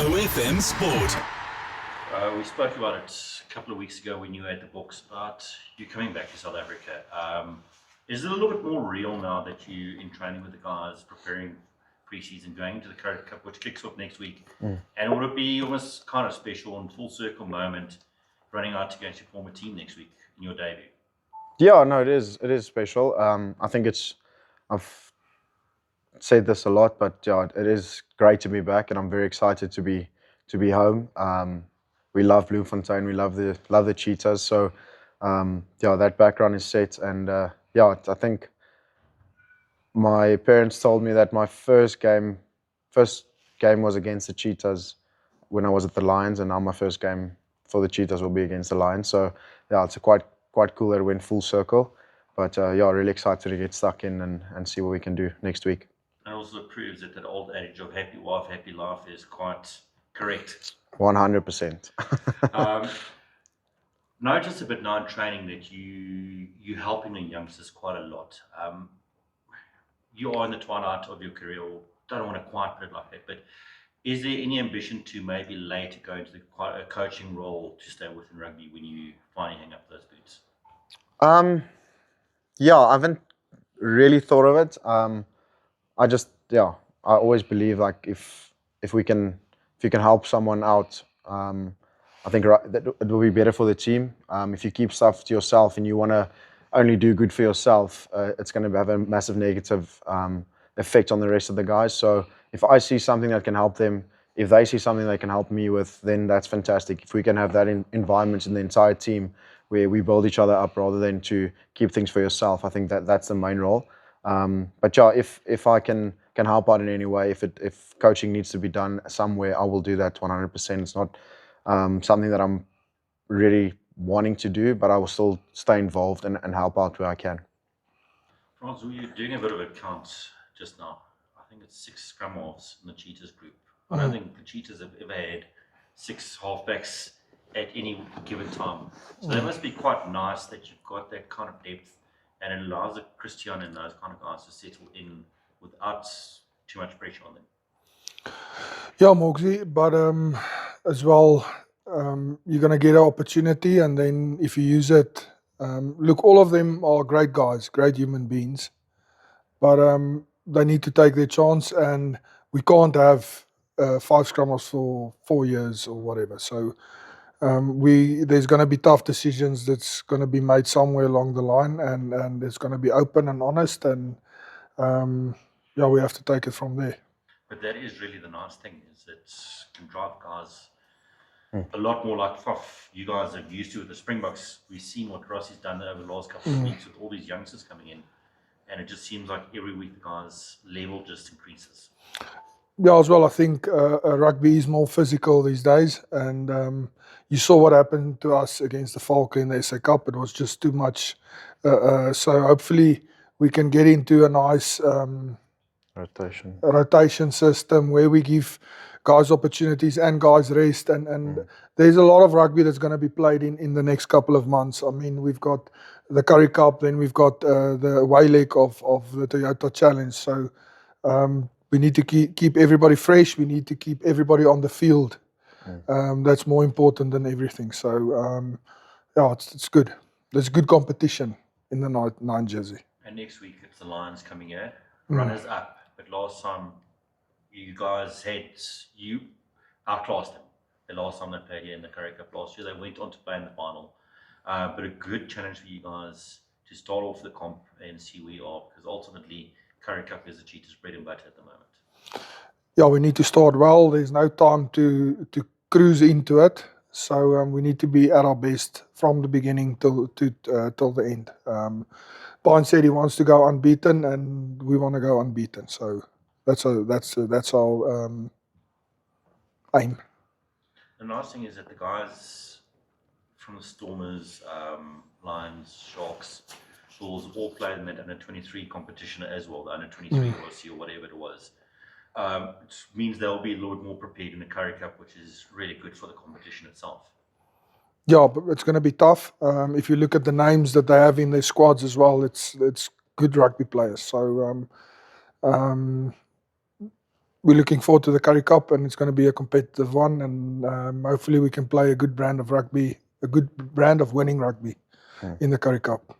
OFM Sport. We spoke about it a couple of weeks ago when you had the books about you coming back to South Africa. Is it a little bit more real now that you're in training with the guys, preparing pre-season, going into the Currie Cup, which kicks off next week? And would it be almost kind of special and full circle moment running out against your former team next week in your debut? Yeah, no, it is special. I think I've said this a lot, but yeah, it is great to be back, and I'm very excited to be home. We love Bloemfontein, we love the Cheetahs, so yeah, that background is set, and yeah, I think my parents told me that my first game was against the Cheetahs when I was at the Lions, and now my first game for the Cheetahs will be against the Lions. So yeah, it's quite cool that it went full circle. But yeah, really excited to get stuck in and see what we can do next week. And also proves that old adage of happy wife, happy life is quite correct. 100%. Notice a bit now in training that you're helping the youngsters quite a lot. You are in the twilight of your career, or don't want to quite put it like that, but is there any ambition to maybe later go into a coaching role to stay within rugby when you finally hang up those boots? Yeah, I haven't really thought of it. I always believe like if you can help someone out, I think that it will be better for the team. If you keep stuff to yourself and you want to only do good for yourself, it's going to have a massive negative effect on the rest of the guys. So if I see something that can help them, if they see something they can help me with, then that's fantastic. If we can have that environment in the entire team where we build each other up rather than to keep things for yourself, I think that's the main role. But yeah, if I can help out in any way, if coaching needs to be done somewhere, I will do that 100%. It's not something that I'm really wanting to do, but I will still stay involved and help out where I can. Frans, you're doing a bit of a count just now. I think it's 6 scrum halves in the Cheetahs group. I don't think the Cheetahs have ever had 6 halfbacks at any given time. So that must be quite nice that you've got that kind of depth, and it allows the Christian and those kind of guys to settle in without too much pressure on them. Yeah, Mogsy, but as well, you're going to get an opportunity, and then if you use it, look, all of them are great guys, great human beings, but they need to take their chance, and we can't have 5 scrummers for 4 years or whatever. So there's going to be tough decisions that's going to be made somewhere along the line, and it's going to be open and honest, and yeah, we have to take it from there. But that is really the nice thing, is it can drive guys a lot more like you guys are used to with the Springboks. We've seen what Rossi's done over the last couple of weeks with all these youngsters coming in, and it just seems like every week the guys' level just increases. Yeah, as well, I think rugby is more physical these days, and you saw what happened to us against the Falcon in the SA Cup. It was just too much. So hopefully we can get into a nice rotation system where we give guys opportunities and guys rest, and there's a lot of rugby that's going to be played in the next couple of months. I mean, we've got the Currie Cup, then we've got the away leg of the Toyota Challenge, so we need to keep everybody fresh, we need to keep everybody on the field. That's more important than everything. So yeah, it's good. There's good competition in the 9 jersey. And next week it's the Lions coming here, runners up. But last time you guys you outclassed them. The last time they played here in the Currie Cup last year, they went on to play in the final. But a good challenge for you guys to start off the comp and see where you are, because ultimately Currie Cup is the Cheetahs' bread and butter at the moment. Yeah, we need to start well. There's no time to cruise into it. So we need to be at our best from the beginning till the end. Pine said he wants to go unbeaten, and we want to go unbeaten. So that's our aim. The nice thing is that the guys from the Stormers, Lions, Sharks, Bulls all played in that under-23 competition as well, the under-23 or whatever it was. It means they'll be a little bit more prepared in the Currie Cup, which is really good for the competition itself. Yeah, but it's going to be tough. If you look at the names that they have in their squads as well, it's good rugby players. So we're looking forward to the Currie Cup, and it's going to be a competitive one. And hopefully, we can play a good brand of rugby, a good brand of winning rugby in the Currie Cup.